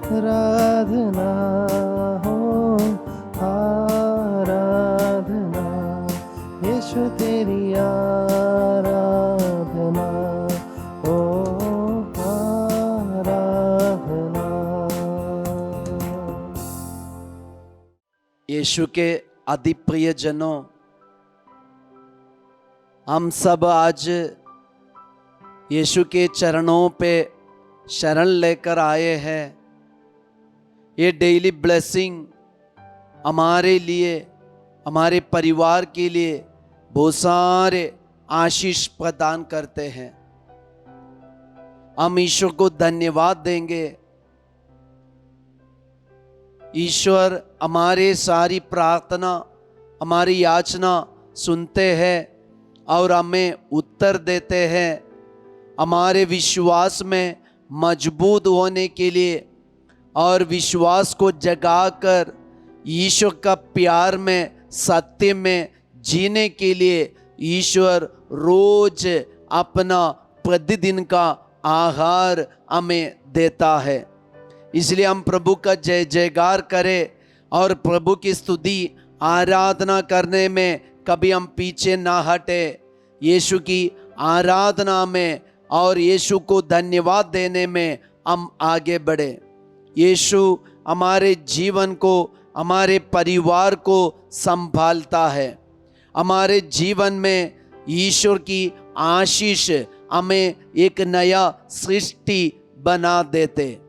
आराधना हो, आराधना यीशु तेरी आराधना हो, आराधना। यीशु के अति प्रिय जनों, हम सब आज यीशु के चरणों पे शरण लेकर आए हैं। ये डेली ब्लेसिंग हमारे लिए, हमारे परिवार के लिए बहुत सारे आशीष प्रदान करते हैं। हम ईश्वर को धन्यवाद देंगे। ईश्वर हमारे सारी प्रार्थना, हमारी याचना सुनते हैं और हमें उत्तर देते हैं। हमारे विश्वास में मजबूत होने के लिए और विश्वास को जगाकर ईश्वर का प्यार में, सत्य में जीने के लिए ईश्वर रोज अपना प्रतिदिन का आहार हमें देता है। इसलिए हम प्रभु का जय जयकार करें और प्रभु की स्तुति आराधना करने में कभी हम पीछे ना हटे। यीशु की आराधना में और यीशु को धन्यवाद देने में हम आगे बढ़े। यीशु हमारे जीवन को, हमारे परिवार को संभालता है। हमारे जीवन में ईश्वर की आशीष हमें एक नया सृष्टि बना देते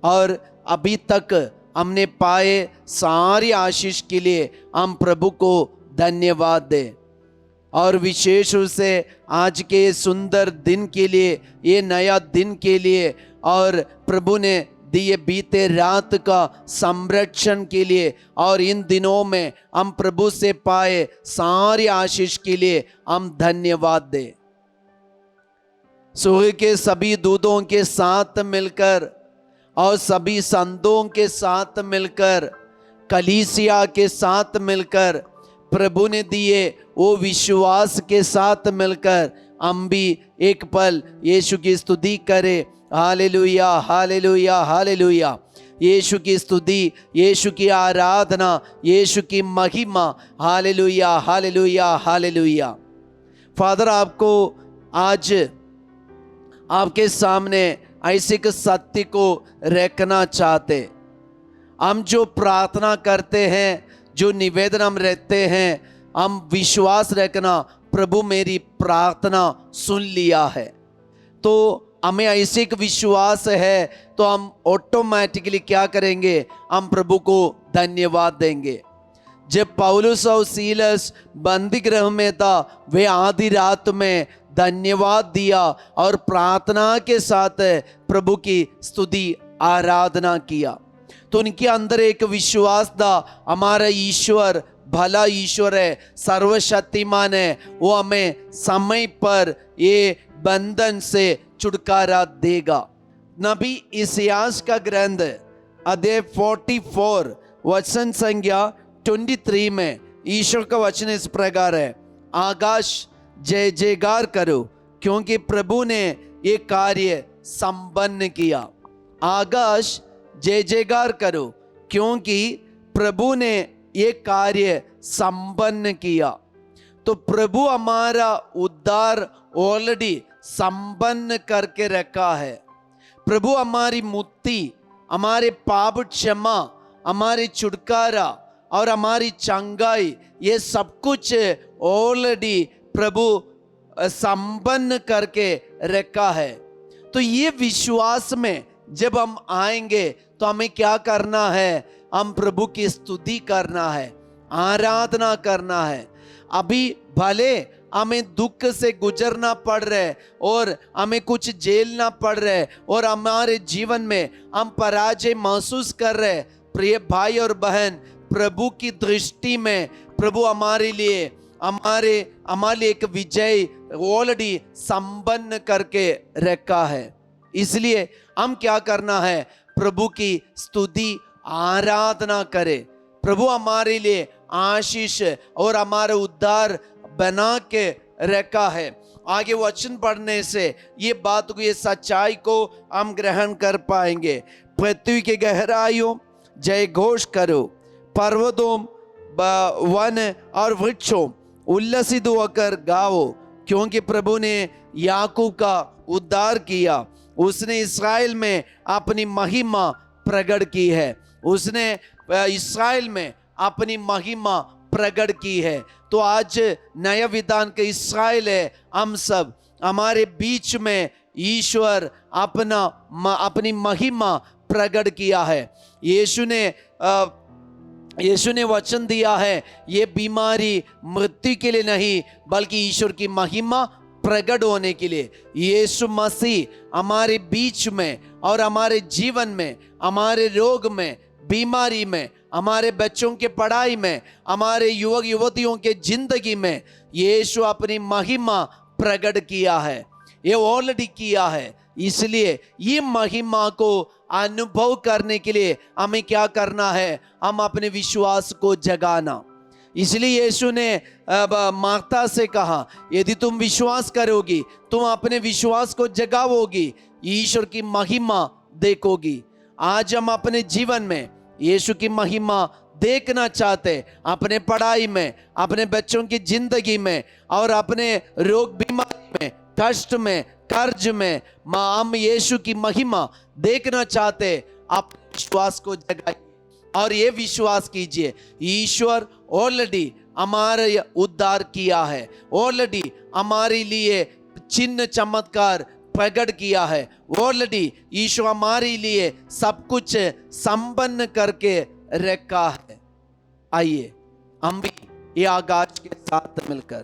और अभी तक हमने पाए सारी आशीष के लिए हम प्रभु को धन्यवाद दें। और विशेष रूप से आज के सुंदर दिन के लिए, ये नया दिन के लिए और प्रभु ने दिए बीते रात का संरक्षण के लिए और इन दिनों में हम प्रभु से पाए सारी आशीष के लिए हम धन्यवाद दें। स्वर्ग के सभी दूतों के साथ मिलकर और सभी संतों के साथ मिलकर, कलीसिया के साथ मिलकर, प्रभु ने दिए वो विश्वास के साथ मिलकर हम भी एक पल यीशु की स्तुति करें। Hallelujah, hallelujah, hallelujah. यीशु की स्तुति, यीशु की आराधना, यीशु की महिमा। Hallelujah, hallelujah, hallelujah. फादर, आपको आज आपके सामने ऐसे एक सत्य को रखना चाहते। हम जो प्रार्थना करते हैं, जो निवेदन हम रहते हैं, हम विश्वास रखना प्रभु मेरी प्रार्थना सुन लिया है। तो हमें ऐसे एक विश्वास है तो हम ऑटोमेटिकली क्या करेंगे, हम प्रभु को धन्यवाद देंगे। जब पौलुस और सीलस बंदी गृह में था, वे आधी रात में धन्यवाद दिया और प्रार्थना के साथ प्रभु की स्तुति आराधना किया। तो उनके अंदर एक विश्वास था, हमारा ईश्वर भला ईश्वर है, सर्वशक्तिमान है, वो हमें समय पर ये बंधन से छुटकारा देगा। नबी इसायास का ग्रंथ अध्याय 44 वचन संख्या 23 में ईश्वर का वचन इस प्रकार है, आकाश जय जयकार करो क्योंकि प्रभु ने ये कार्य संपन्न किया। आकाश जय जयकार करो क्योंकि प्रभु ने ये कार्य संपन्न किया। तो प्रभु हमारा उद्धार ऑलरेडी संपन्न करके रखा है। प्रभु हमारी मुक्ति, हमारे पाप क्षमा, हमारी छुटकारा और हमारी चंगाई, ये सब कुछ ऑलरेडी प्रभु संपन्न करके रखा है। तो ये विश्वास में जब हम आएंगे तो हमें क्या करना है, हम प्रभु की स्तुति करना है, आराधना करना है। अभी भले हमें दुख से गुजरना पड़ रहा है और हमें कुछ झेलना पड़ रहा है और हमारे जीवन में हम पराजय महसूस कर रहे हैं, प्रिय भाई और बहन, प्रभु की दृष्टि में प्रभु हमारे लिए एक विजय ऑलरेडी संपन्न करके रखा है। इसलिए हम क्या करना है, प्रभु की स्तुति आराधना करें। प्रभु हमारे लिए आशीष और हमारा उद्धार बना के रखा है। आगे वचन पढ़ने से ये बात को, ये सच्चाई को हम ग्रहण कर पाएंगे। पृथ्वी के गहराइयों जय घोष करो, पर्वतों वन और वृक्षों उल्लसित होकर गाओ, क्योंकि प्रभु ने याकूब का उद्धार किया, उसने इस्राएल में अपनी महिमा प्रकट की है, उसने इस्राएल में अपनी महिमा प्रकट की है। तो आज नया विधान के इस्राएल है हम सब, हमारे बीच में ईश्वर अपनी महिमा प्रकट किया है। यीशु ने वचन दिया है, ये बीमारी मृत्यु के लिए नहीं बल्कि ईश्वर की महिमा प्रकट होने के लिए। यीशु मसीह हमारे बीच में और हमारे जीवन में, हमारे रोग में, बीमारी में, हमारे बच्चों के पढ़ाई में, हमारे युवक युवतियों के जिंदगी में यीशु अपनी महिमा प्रकट किया है, ये ऑलरेडी किया है। इसलिए ये महिमा को अनुभव करने के लिए हमें क्या करना है, हम अपने विश्वास को जगाना। इसलिए यीशु ने मार्था से कहा, यदि तुम विश्वास करोगी, तुम अपने विश्वास को जगाओगी, ईश्वर की महिमा देखोगी। आज हम अपने जीवन में यीशु की महिमा देखना चाहते, अपने पढ़ाई में, अपने बच्चों की जिंदगी में और अपने रोग बीमारी में, कष्ट में, कर्ज में, हम यीशु की महिमा देखना चाहते। आप विश्वास को जगाइए और ये विश्वास कीजिए, ईश्वर ऑलरेडी हमारे उद्धार किया है, ऑलरेडी हमारे लिए चिन्ह चमत्कार प्रकट किया है, ऑलरेडी ईश्वर हमारे लिए सब कुछ संपन्न करके रखा है। आइए हम भी ये आकाश के साथ मिलकर,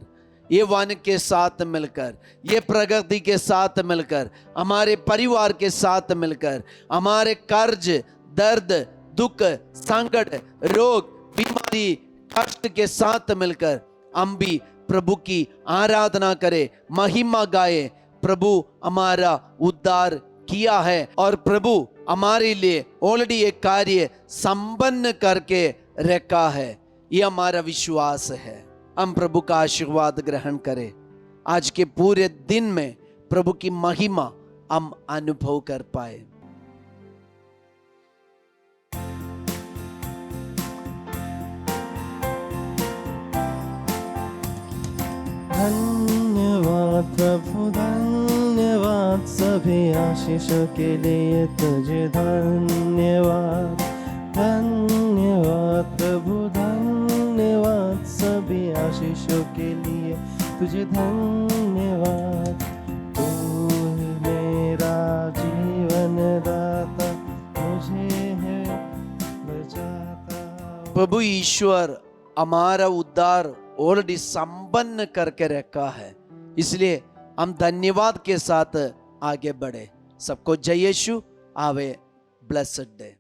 ये वन के साथ मिलकर, ये प्रकृति के साथ मिलकर, हमारे परिवार के साथ मिलकर, हमारे कर्ज, दर्द, दुख, संकट, रोग, बीमारी, कष्ट के साथ मिलकर हम भी प्रभु की आराधना करें, महिमा गाए। प्रभु हमारा उद्धार किया है और प्रभु हमारे लिए ऑलरेडी एक कार्य संपन्न करके रखा है, ये हमारा विश्वास है। हम प्रभु का आशीर्वाद ग्रहण करें। आज के पूरे दिन में प्रभु की महिमा हम अनुभव कर पाए। धन्यवाद प्रभु, धन्यवाद सभी आशीषों के लिए तुझे धन्यवाद। धन्यवाद प्रभु, धन्यवाद सभी आशीषों के लिए तुझे धन्यवाद। तू मेरा जीवन दाता, मुझे है बचाता। प्रभु ईश्वर हमारा उद्धार ऑलरेडी संपन्न करके रखा है, इसलिए हम धन्यवाद के साथ आगे बढ़े। सबको जय यीशु। आवे ब्लेस्ड डे।